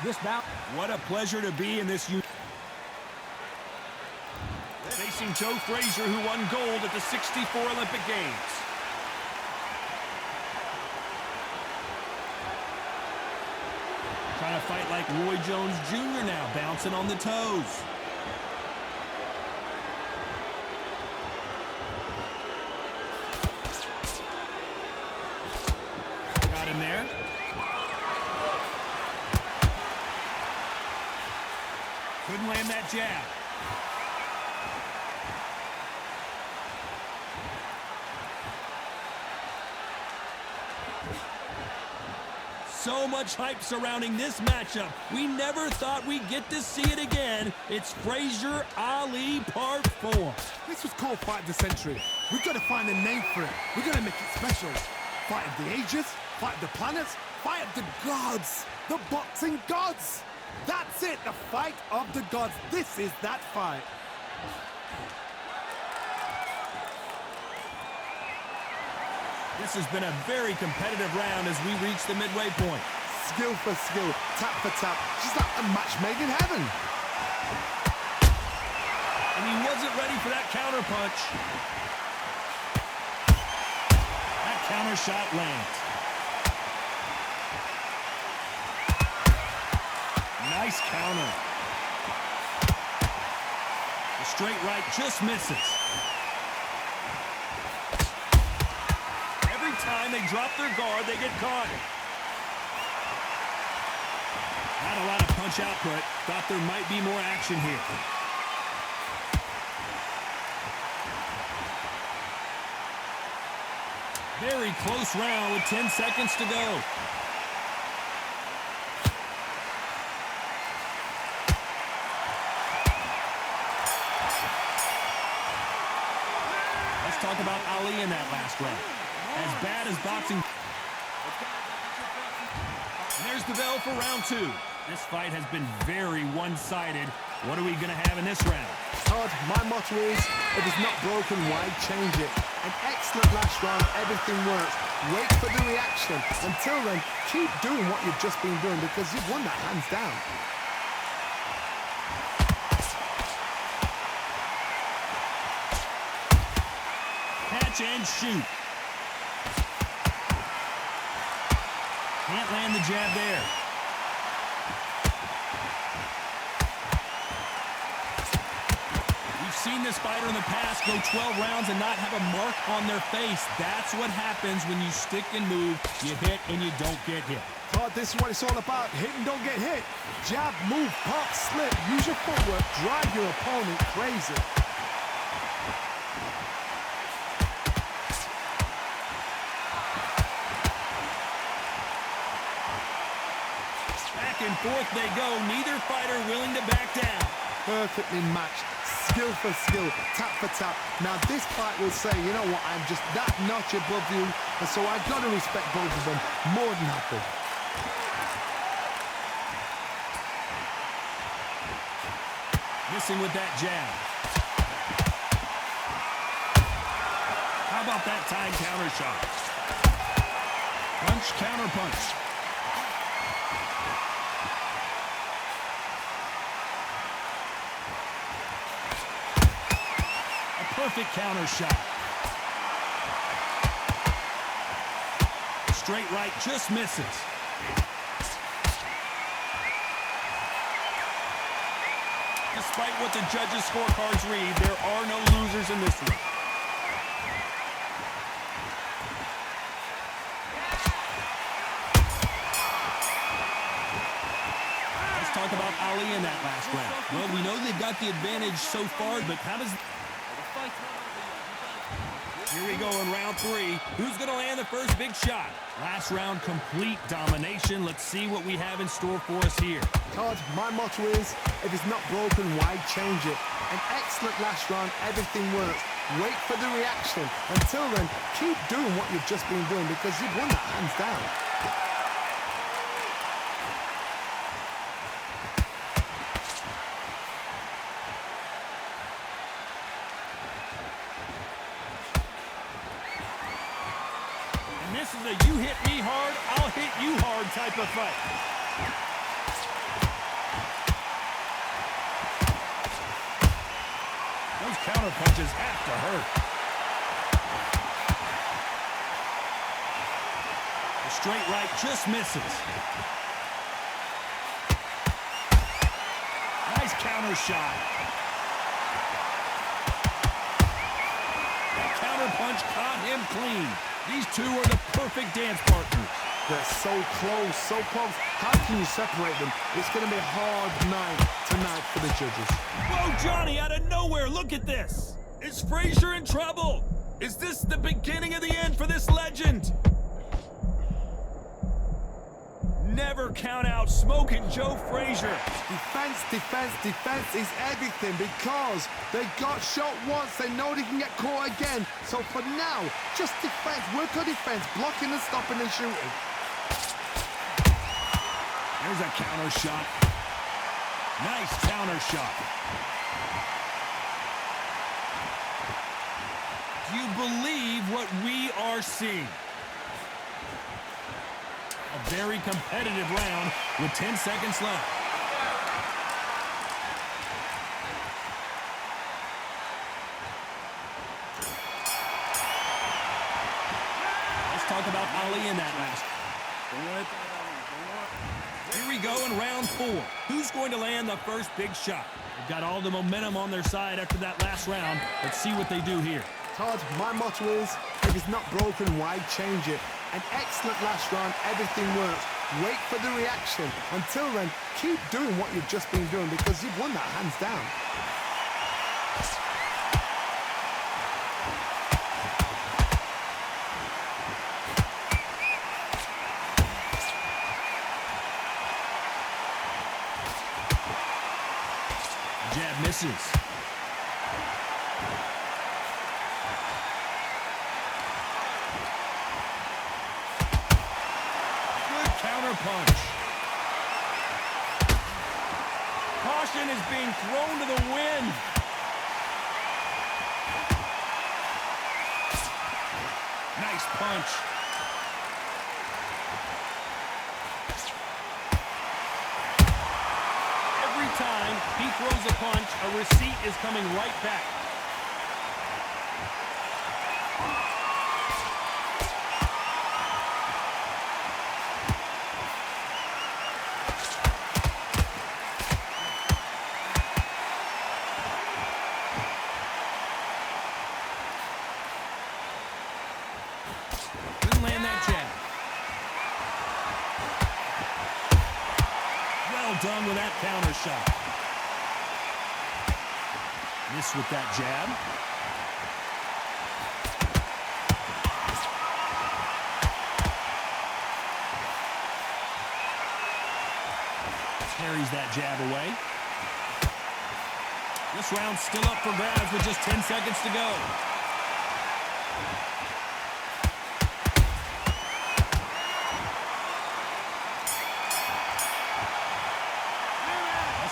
This bout. What a pleasure to be in this unit. Facing Joe Frazier, who won gold at the '64 Olympic Games. Trying to fight like Roy Jones Jr. now, bouncing on the toes. Got him there. Couldn't land that jab. So much hype surrounding this matchup. We never thought we'd get to see it again. It's Frazier Ali Part 4. This was called Fight of the Century. We've got to find a name for it. We're going to make it special. Fight of the ages, fight of the planets, fight of the gods. The boxing gods. That's it, the fight of the gods. This is that fight. This has been a very competitive round as we reach the midway point. Skill for skill, tap for tap, just like a match made in heaven. And he wasn't ready for that counter punch. That counter shot lands. Nice counter. The straight right just misses. Time they drop their guard, they get caught. Not a lot of punch output. Thought there might be more action here. Very close round with 10 seconds to go. Let's talk about Ali in that last round. As bad as boxing. And there's the bell for round 2. This fight has been very one-sided. What are we going to have in this round? Todd, my motto is, if it's not broken, why change it? An excellent last round, everything works. Wait for the reaction. Until then, keep doing what you've just been doing because you've won that hands down. Catch and shoot. Can't land the jab there. We've seen this fighter in the past go 12 rounds and not have a mark on their face. That's what happens when you stick and move. You hit and you don't get hit. Todd, this is what it's all about. Hit and don't get hit. Jab, move, pop, slip. Use your footwork. Drive your opponent crazy. Back and forth they go. Neither fighter willing to back down. Perfectly matched. Skill for skill, tap for tap. Now this fight will say, you know what, I'm just that notch above you, and so I've got to respect both of them more than happy. Missing with that jab. How about that time counter shot? Punch, counter punch. Perfect counter shot. Straight right just misses. Despite what the judges' scorecards read, there are no losers in this one. Let's talk about Ali in that last round. Well, we know they've got the advantage so far, but how does... Here we go in round 3. Who's going to land the first big shot? Last round, complete domination. Let's see what we have in store for us here. Todd, my motto is, if it's not broken, why change it? An excellent last round, everything works. Wait for the reaction. Until then, keep doing what you've just been doing because you've won that hands down. This is a you hit me hard, I'll hit you hard type of fight. counter punches have to hurt. The straight right just misses. Nice counter shot. That counter punch caught him clean. These two are the perfect dance partners. They're so close, so close. How can you separate them? It's going to be a hard night tonight for the judges. Whoa, Johnny, out of nowhere, look at this. Is Frazier in trouble? Is this the beginning of the end for this legend? Never count out Smoking Joe Frazier. Defense, defense, defense is everything because they got shot once. They know they can get caught again. So for now, just defense, work on defense, blocking and stopping and shooting. There's a counter shot. Nice counter shot. Do you believe what we are seeing? A very competitive round with 10 seconds left. Let's talk about Ali in that last. Here we go in round 4. Who's going to land the first big shot? They've got all the momentum on their side after that last round. Let's see what they do here. Todd, my motto is, if it's not broken, why change it? An excellent last round, everything works. Wait for the reaction. Until then, keep doing what you've just been doing because you've won that hands down. Jab misses. Punch. Caution is being thrown to the wind. Nice punch. Every time he throws a punch, a receipt is coming right back. Done with that counter shot. Miss with that jab. Carries that jab away. This round's still up for grabs with just 10 seconds to go.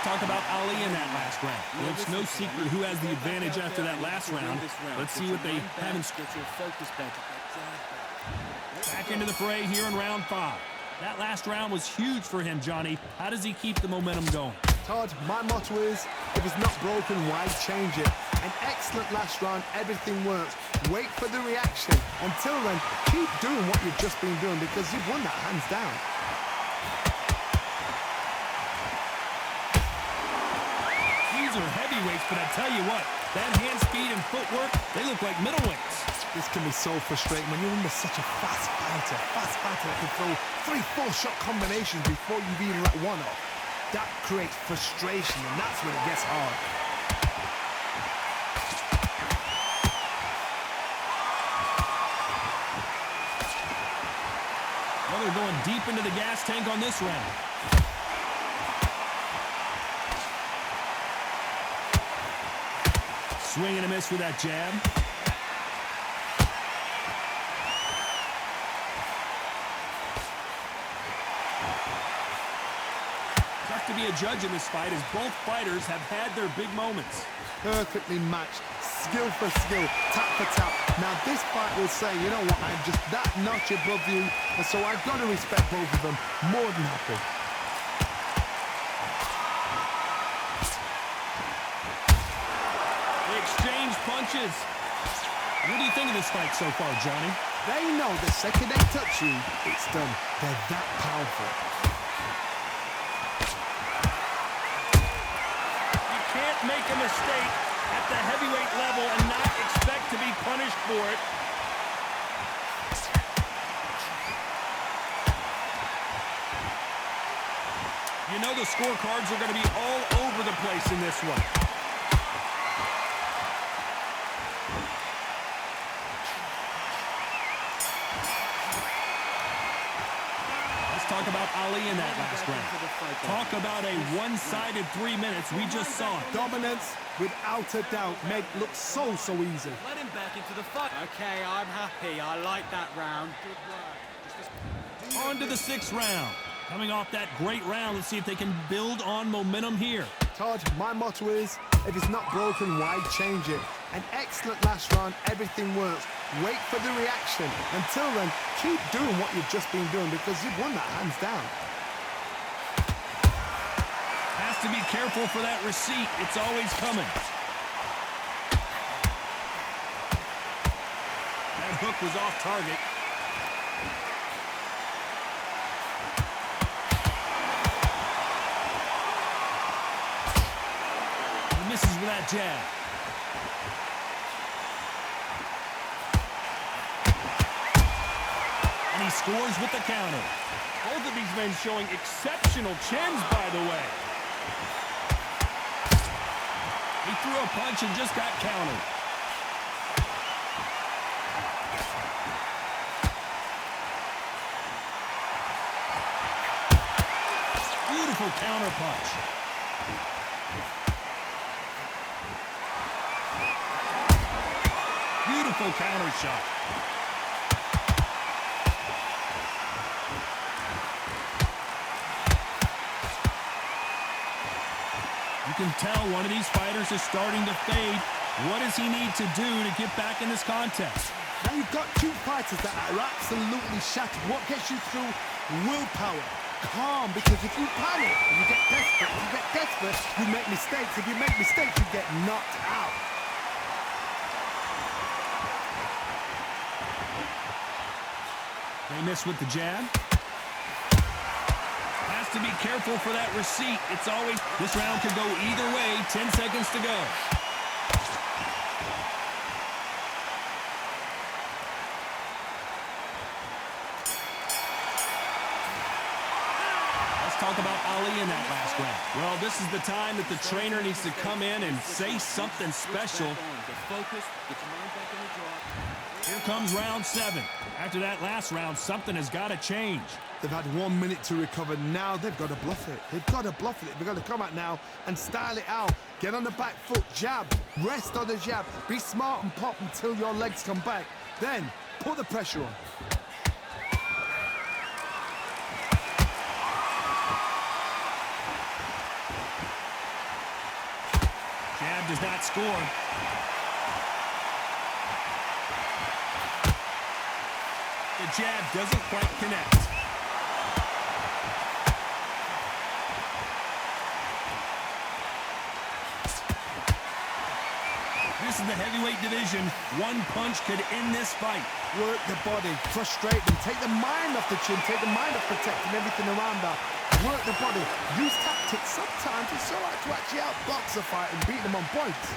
Talk about Ali in that last round. Well, it's no secret who has the advantage after that last round. Let's see what they have in store. Back into the fray here in round 5. That last round was huge for him, Johnny. How does he keep the momentum going? Todd, my motto is, if it's not broken, why change it? An excellent last round, everything works. Wait for the reaction. Until then, keep doing what you've just been doing because you've won that hands down. These are heavyweights, but I tell you what, that hand speed and footwork, they look like middleweights. This can be so frustrating when you're under such a fast fighter that can throw 3-4 shot combinations before you've even let one off. That creates frustration, and that's when it gets hard. Well, they're going deep into the gas tank on this round. Swing and a miss with that jab. Tough to be a judge in this fight as both fighters have had their big moments. Perfectly matched, skill for skill, tap for tap. Now this fight will say, you know what, I'm just that notch above you, and so I've got to respect both of them more than happy. Exchange punches. What do you think of this fight so far, Johnny? They know the second they touch you, it's done. They're that powerful. You can't make a mistake at the heavyweight level and not expect to be punished for it. You know the scorecards are going to be all over the place in this one. Let's talk about Ali in that last round. Talk about a one-sided 3 minutes. We just saw it. Dominance, without a doubt, made look so easy. Let him back into the fight. Okay, I'm happy. I like that round. Good work. On to the 6th round. Coming off that great round, let's see if they can build on momentum here. Todd, my motto is, if it's not broken, why change it? An excellent last round, everything works. Wait for the reaction. Until then, keep doing what you've just been doing because you've won that hands down. Has to be careful for that receipt. It's always coming. That hook was off target. Misses with that jab. And he scores with the counter. Both of these men showing exceptional chins, by the way. He threw a punch and just got countered. Beautiful counter punch. Beautiful counter shot. You can tell one of these fighters is starting to fade. What does he need to do to get back in this contest? Now you've got two fighters that are absolutely shattered. What gets you through? Willpower. Calm, because if you panic, you get desperate. If you get desperate, you make mistakes. If you make mistakes, you get knocked out. They miss with the jab. Has to be careful for that receipt. It's always, this round could go either way. 10 seconds to go. Let's talk about Ali in that last round. Well, this is the time that the trainer needs to come in and say something special. Get focused. Get your mind back in the draw. Here comes round 7. After that last round, something has got to change. They've had 1 minute to recover. Now they've got to bluff it. They've got to bluff it. They've got to come out now and style it out. Get on the back foot, jab. Rest on the jab. Be smart and pop until your legs come back. Then put the pressure on. Jab does not score. The jab doesn't quite connect. This is the heavyweight division. One punch could end this fight. Work the body, frustrate them, take the mind off the chin, take the mind off protecting everything around that. Work the body, use tactics. Sometimes it's so hard to actually outbox a fight and beat them on points.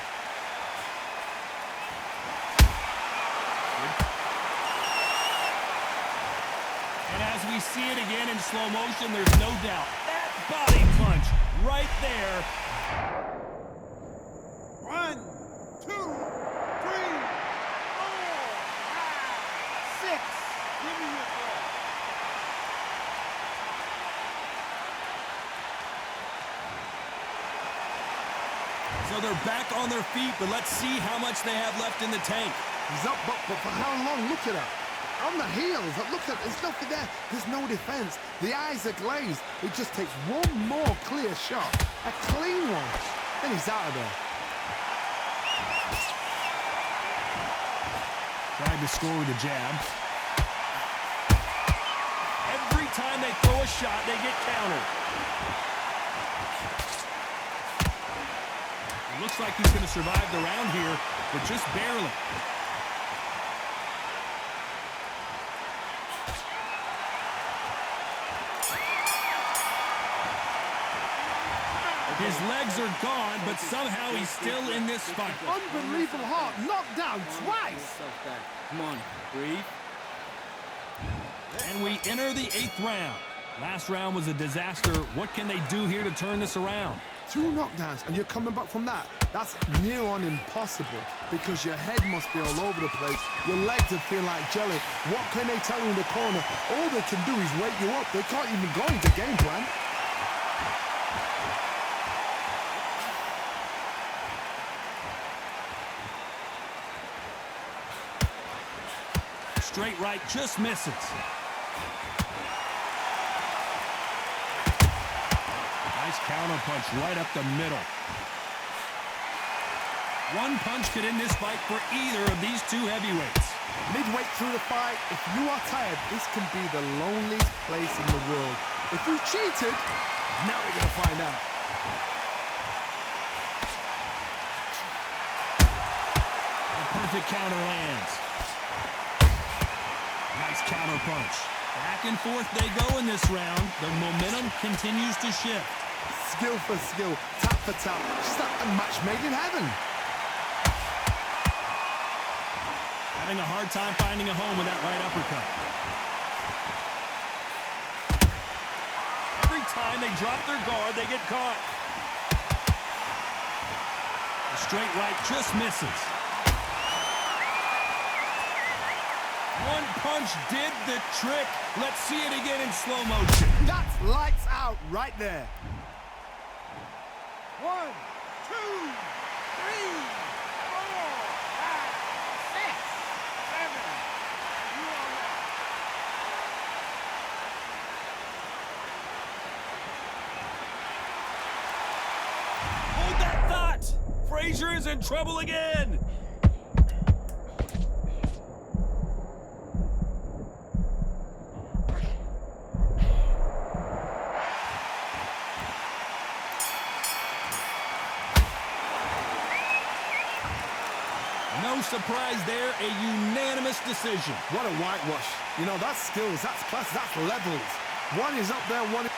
And as we see it again in slow motion, there's no doubt. That body punch right there. 1, 2, 3, 4, 5, 6. Give me your ball. So they're back on their feet, but let's see how much they have left in the tank. He's up, but for how long? Look at that. On the heels, look at, there's nothing there. There's no defense. The eyes are glazed. It just takes one more clear shot, a clean one, then he's out of there. Tried to score with a jab. Every time they throw a shot, they get countered. Looks like he's going to survive the round here, but just barely. His legs are gone, but somehow he's still in this fight. Unbelievable heart, knocked down twice. Come on, breathe. And we enter the 8th round. Last round was a disaster. What can they do here to turn this around? 2 knockdowns and you're coming back from that. That's near on impossible because your head must be all over the place. Your legs will feel like jelly. What can they tell you in the corner? All they can do is wake you up. They can't even go into game plan. Straight right just misses. Nice counter punch right up the middle. One punch could end this fight for either of these 2 heavyweights. Midway through the fight, if you are tired, this can be the loneliest place in the world. If you cheated, now we're going to find out. A perfect counter lands. Nice counter punch. Back and forth they go in this round. The momentum continues to shift. Skill for skill, tap for tap. Just like a match made in heaven. Having a hard time finding a home with that right uppercut. Every time they drop their guard, they get caught. The straight right just misses. One punch did the trick. Let's see it again in slow motion. That's lights out right there. 1, 2, 3, 4, 5, 6, 7. You are ready. Hold that thought. Frazier is in trouble again. No surprise there, a unanimous decision. What a whitewash. You know, that's skills, that's class, that's levels. One is up there, one is...